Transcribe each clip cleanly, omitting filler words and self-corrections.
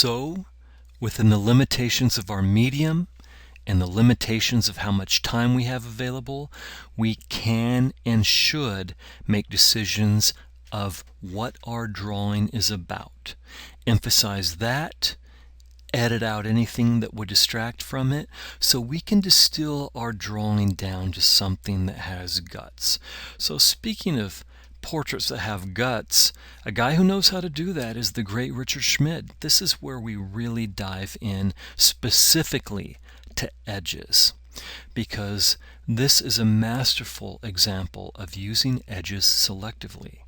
So, within the limitations of our medium and the limitations of how much time we have available, we can and should make decisions of what our drawing is about. Emphasize that, edit out anything that would distract from it, so we can distill our drawing down to something that has guts. So speaking of portraits that have guts, a guy who knows how to do that is the great Richard Schmid. This is where we really dive in specifically to edges, because this is a masterful example of using edges selectively,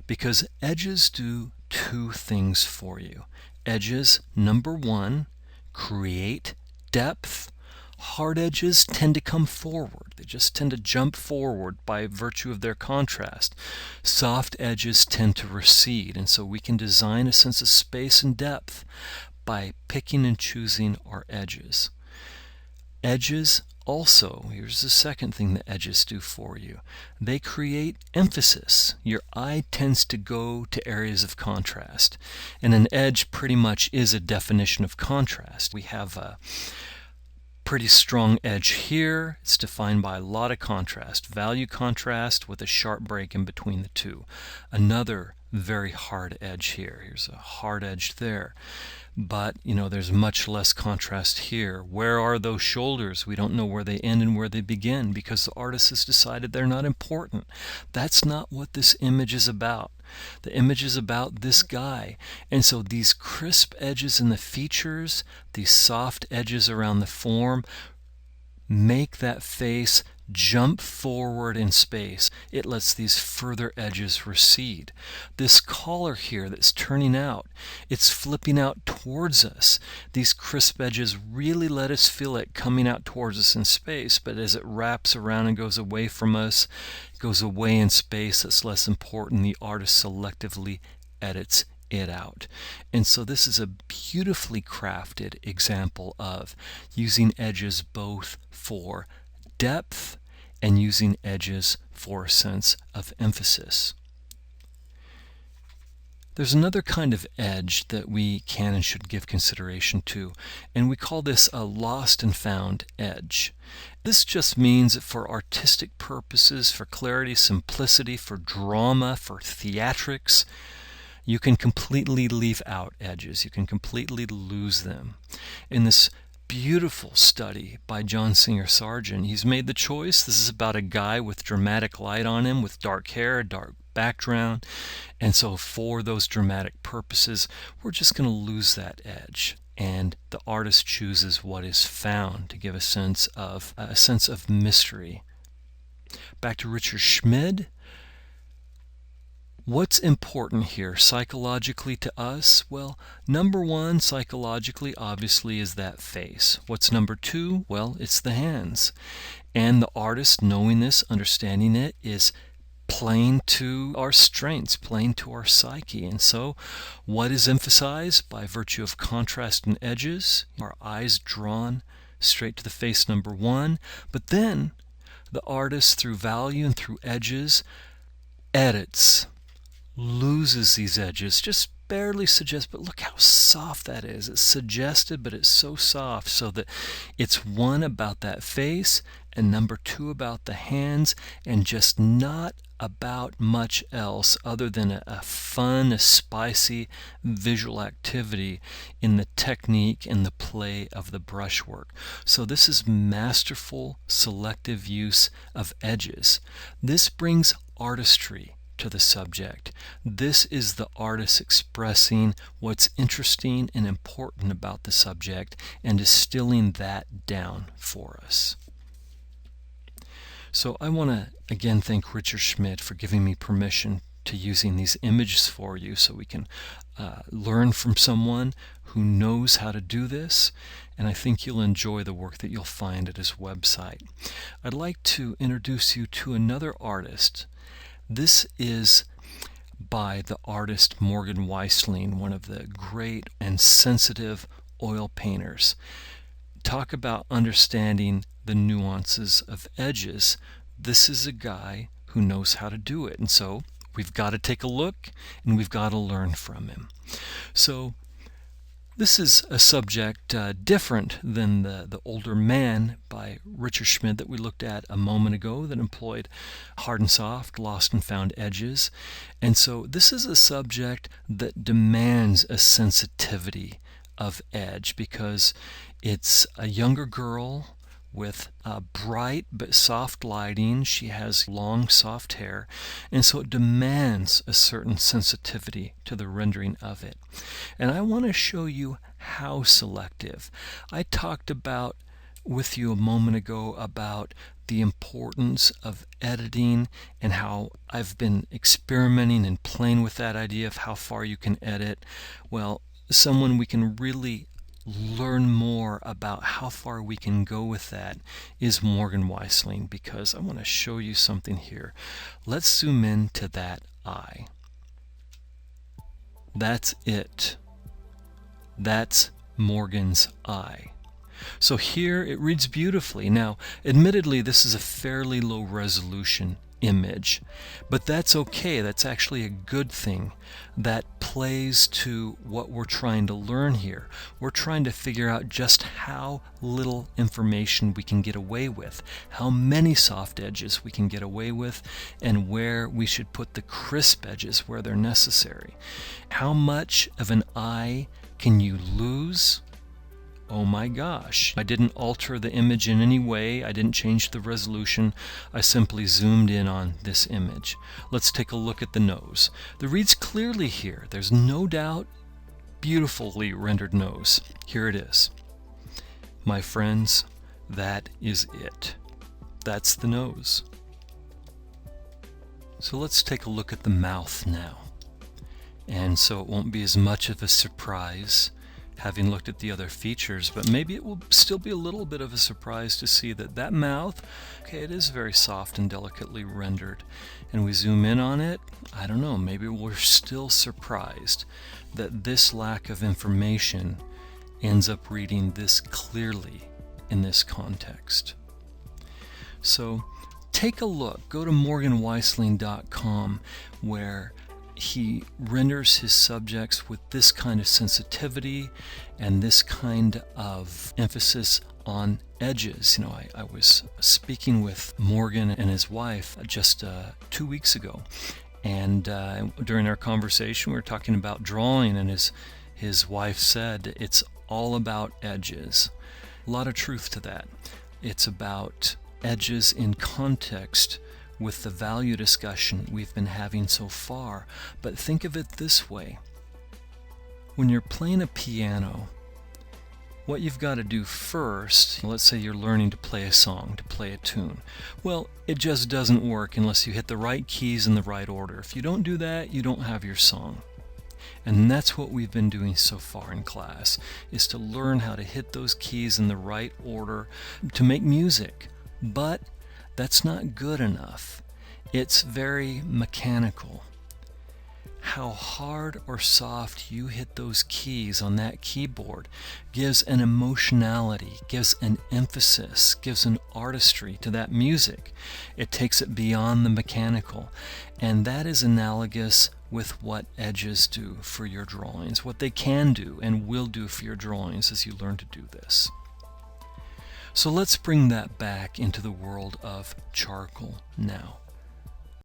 because edges do two things for you. Edges, number one, create depth. Hard edges tend to come forward. They just tend to jump forward by virtue of their contrast. Soft edges tend to recede, and so we can design a sense of space and depth by picking and choosing our edges. Edges also, here's the second thing that edges do for you. They create emphasis. Your eye tends to go to areas of contrast, and an edge pretty much is a definition of contrast. We have a pretty strong edge here. It's defined by a lot of contrast, value contrast with a sharp break in between the two. Another very hard edge here. Here's a hard edge there. But, there's much less contrast here. Where are those shoulders? We don't know where they end and where they begin because the artist has decided they're not important. That's not what this image is about. The image is about this guy. And so these crisp edges in the features, these soft edges around the form, make that face jump forward in space. It lets these further edges recede. This collar here that's turning out, it's flipping out towards us. These crisp edges really let us feel it coming out towards us in space, but as it wraps around and goes away from us, goes away in space, that's less important. The artist selectively edits it out. And so this is a beautifully crafted example of using edges both for depth and using edges for a sense of emphasis. There's another kind of edge that we can and should give consideration to, and we call this a lost and found edge. This just means that for artistic purposes, for clarity, simplicity, for drama, for theatrics, you can completely leave out edges. You can completely lose them. In this beautiful study by John Singer Sargent, he's made the choice. This is about a guy with dramatic light on him, with dark hair, a dark background, and so for those dramatic purposes, we're just going to lose that edge. And the artist chooses what is found to give a sense of mystery. Back to Richard Schmid. What's important here psychologically to us? Well, number one, psychologically, obviously, is that face. What's number two? Well, it's the hands. And the artist, knowing this, understanding it, is playing to our strengths, playing to our psyche. And so, what is emphasized by virtue of contrast and edges? Our eyes drawn straight to the face, number one. But then, the artist, through value and through edges, edits, loses these edges, just barely suggests, but look how soft that is. It's suggested, but it's so soft, so that it's one about that face, and number two about the hands, and just not about much else other than a fun, a spicy visual activity in the technique and the play of the brushwork. So this is masterful, selective use of edges. This brings artistry to the subject. This is the artist expressing what's interesting and important about the subject and distilling that down for us. So I want to again thank Richard Schmid for giving me permission to using these images for you so we can learn from someone who knows how to do this, and I think you'll enjoy the work that you'll find at his website. I'd like to introduce you to another artist. This is by the artist Morgan Weisling, one of the great and sensitive oil painters. Talk about understanding the nuances of edges. This is a guy who knows how to do it, and so we've got to take a look and we've got to learn from him. So This is a subject different than the Older Man by Richard Schmid that we looked at a moment ago, that employed hard and soft, lost and found edges. And so this is a subject that demands a sensitivity of edge, because it's a younger girl with bright but soft lighting. She has long, soft hair, and so it demands a certain sensitivity to the rendering of it. And I want to show you how selective. I talked about with you a moment ago about the importance of editing and how I've been experimenting and playing with that idea of how far you can edit. Well, someone we can really learn more about how far we can go with that is Morgan Weisling, because I want to show you something here. Let's zoom in to that eye. That's it. That's Morgan's eye. So here it reads beautifully. Now, admittedly, this is a fairly low resolution image, but that's okay. That's actually a good thing. That plays to what we're trying to learn here. We're trying to figure out just how little information we can get away with, how many soft edges we can get away with, and where we should put the crisp edges where they're necessary. How much of an eye can you lose? Oh my gosh. I didn't alter the image in any way. I didn't change the resolution. I simply zoomed in on this image. Let's take a look at the nose. The read's clearly here. There's no doubt. Beautifully rendered nose. Here it is. My friends, that is it. That's the nose. So let's take a look at the mouth now. And so it won't be as much of a surprise having looked at the other features, but maybe it will still be a little bit of a surprise to see that that mouth, okay, it is very soft and delicately rendered. And we zoom in on it, I don't know, maybe we're still surprised that this lack of information ends up reading this clearly in this context. So take a look, go to morganweisling.com, where he renders his subjects with this kind of sensitivity and this kind of emphasis on edges. You know, I was speaking with Morgan and his wife just 2 weeks ago, and during our conversation we were talking about drawing, and his wife said it's all about edges. A lot of truth to that. It's about edges in context with the value discussion we've been having so far. But think of it this way. When you're playing a piano, what you've got to do first, let's say you're learning to play a song, to play a tune. Well, it just doesn't work unless you hit the right keys in the right order. If you don't do that, you don't have your song. And that's what we've been doing so far in class, is to learn how to hit those keys in the right order to make music. But that's not good enough. It's very mechanical. How hard or soft you hit those keys on that keyboard gives an emotionality, gives an emphasis, gives an artistry to that music. It takes it beyond the mechanical. And that is analogous with what edges do for your drawings, what they can do and will do for your drawings as you learn to do this. So let's bring that back into the world of charcoal now.